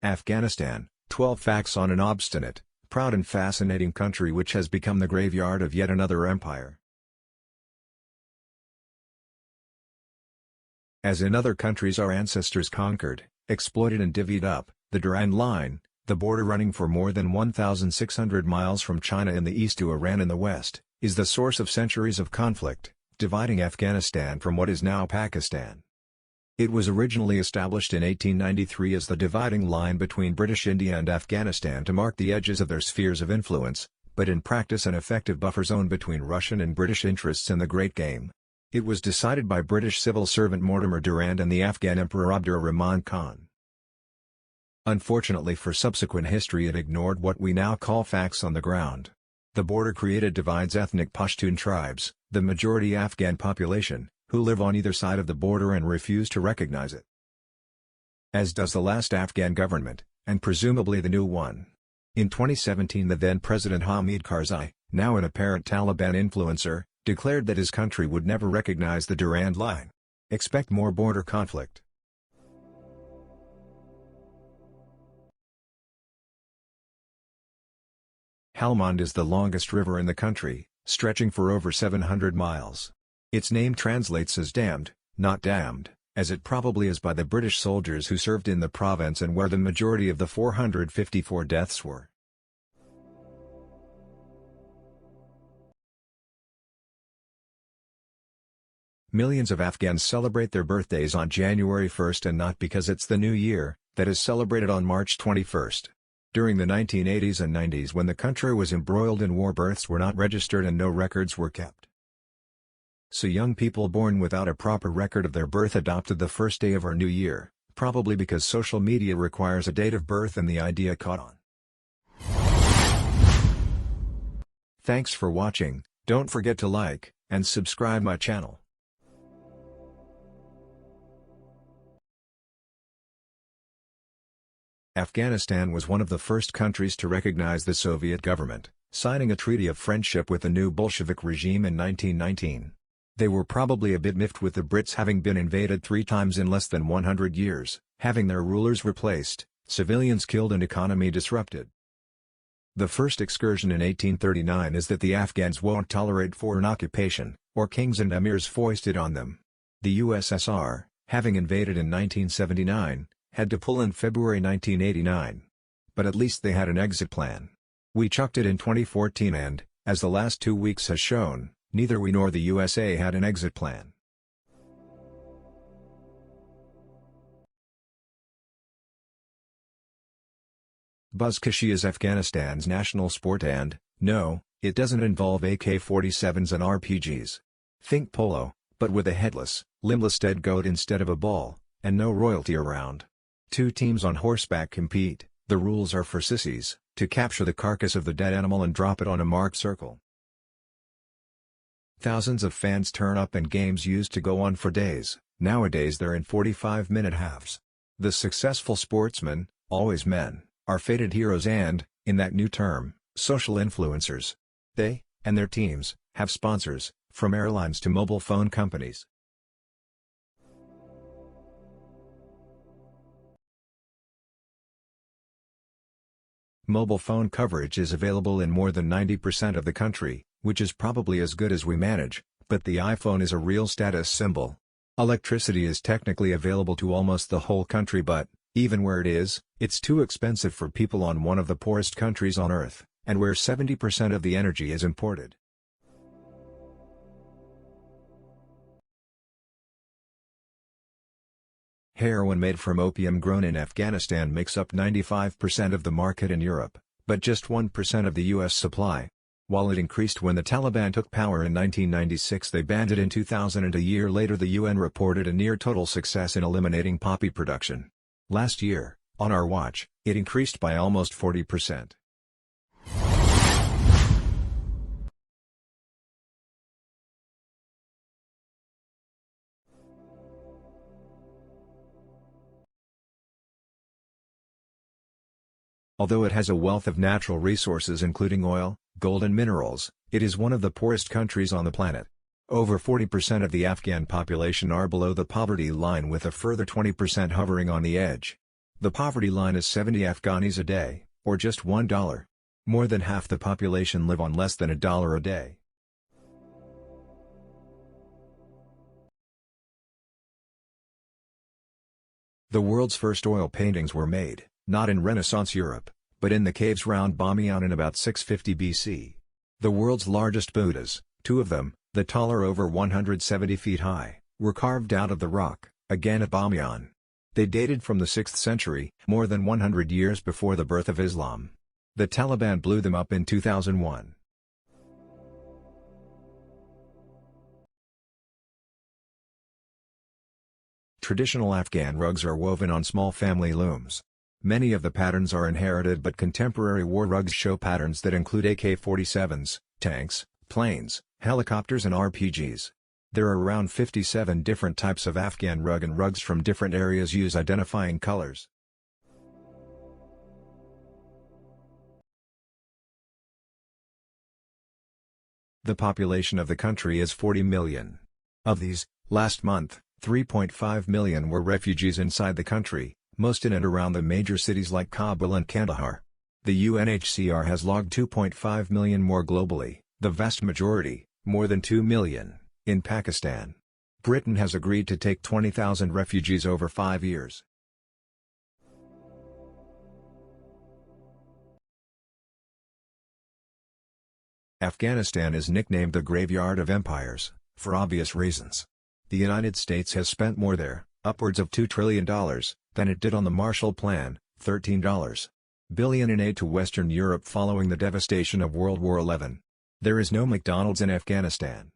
Afghanistan, 12 Facts on an Obstinate, Proud and Fascinating Country which has become the graveyard of yet another empire. As in other countries our ancestors conquered, exploited and divvied up, the Durand Line, the border running for more than 1,600 miles from China in the east to Iran in the west, is the source of centuries of conflict, dividing Afghanistan from what is now Pakistan. It was originally established in 1893 as the dividing line between British India and Afghanistan to mark the edges of their spheres of influence, but in practice an effective buffer zone between Russian and British interests in the Great Game. It was decided by British civil servant Mortimer Durand and the Afghan Emperor Abdur Rahman Khan. Unfortunately for subsequent history it ignored what we now call facts on the ground. The border created divides ethnic Pashtun tribes, the majority Afghan population, who live on either side of the border and refuse to recognize it. As does the last Afghan government, and presumably the new one. In 2017 the then President Hamid Karzai, now an apparent Taliban influencer, declared that his country would never recognize the Durand Line. Expect more border conflict. Helmand is the longest river in the country, stretching for over 700 miles. Its name translates as damned, not damned, as it probably is by the British soldiers who served in the province and where the majority of the 454 deaths were. Millions of Afghans celebrate their birthdays on January 1st and not because it's the new year, that is celebrated on March 21st. During the 1980s and 90s when the country was embroiled in war, births were not registered and no records were kept. So young people born without a proper record of their birth adopted the first day of our new year, probably because social media requires a date of birth and the idea caught on. Thanks for watching, don't forget to like, and subscribe my channel. Afghanistan was one of the first countries to recognize the Soviet government, signing a treaty of friendship with the new Bolshevik regime in 1919. They were probably a bit miffed with the Brits having been invaded 3 times in less than 100 years, having their rulers replaced, civilians killed and economy disrupted. The first excursion in 1839 is that the Afghans won't tolerate foreign occupation, or kings and emirs foisted on them. The USSR, having invaded in 1979, had to pull in February 1989. But at least they had an exit plan. We chucked it in 2014 and, as the last 2 weeks has shown, neither we nor the USA had an exit plan. Buzkashi is Afghanistan's national sport and, no, it doesn't involve AK-47s and RPGs. Think polo, but with a headless, limbless dead goat instead of a ball, and no royalty around. 2 teams on horseback compete, the rules are for sissies, to capture the carcass of the dead animal and drop it on a marked circle. Thousands of fans turn up and games used to go on for days, nowadays they're in 45-minute halves. The successful sportsmen, always men, are fated heroes and, in that new term, social influencers. They, and their teams, have sponsors, from airlines to mobile phone companies. Mobile phone coverage is available in more than 90% of the country, which is probably as good as we manage, but the iPhone is a real status symbol. Electricity is technically available to almost the whole country but, even where it is, it's too expensive for people on one of the poorest countries on Earth, and where 70% of the energy is imported. Heroin made from opium grown in Afghanistan makes up 95% of the market in Europe, but just 1% of the US supply. While it increased when the Taliban took power in 1996, they banned it in 2000 and a year later the UN reported a near-total success in eliminating poppy production. Last year, on our watch, it increased by almost 40%. Although it has a wealth of natural resources including oil, gold and minerals, it is one of the poorest countries on the planet. Over 40% of the Afghan population are below the poverty line with a further 20% hovering on the edge. The poverty line is 70 Afghanis a day, or just $1. More than half the population live on less than $1 a day. The world's first oil paintings were made, not in Renaissance Europe, but in the caves round Bamiyan in about 650 BC. The world's largest Buddhas, two of them, the taller over 170 feet high, were carved out of the rock, again at Bamiyan. They dated from the 6th century, more than 100 years before the birth of Islam. The Taliban blew them up in 2001. Traditional Afghan rugs are woven on small family looms. Many of the patterns are inherited, but contemporary war rugs show patterns that include AK-47s, tanks, planes, helicopters and RPGs. There are around 57 different types of Afghan rug, and rugs from different areas use identifying colors. The population of the country is 40 million. Of these, last month, 3.5 million were refugees inside the country, most in and around the major cities like Kabul and Kandahar. The UNHCR has logged 2.5 million more globally, the vast majority, more than 2 million, in Pakistan. Britain has agreed to take 20,000 refugees over 5 years. Afghanistan is nicknamed the Graveyard of Empires, for obvious reasons. The United States has spent more there, upwards of $2 trillion, than it did on the Marshall Plan, $13 billion in aid to Western Europe following the devastation of World War XI. There is no McDonald's in Afghanistan.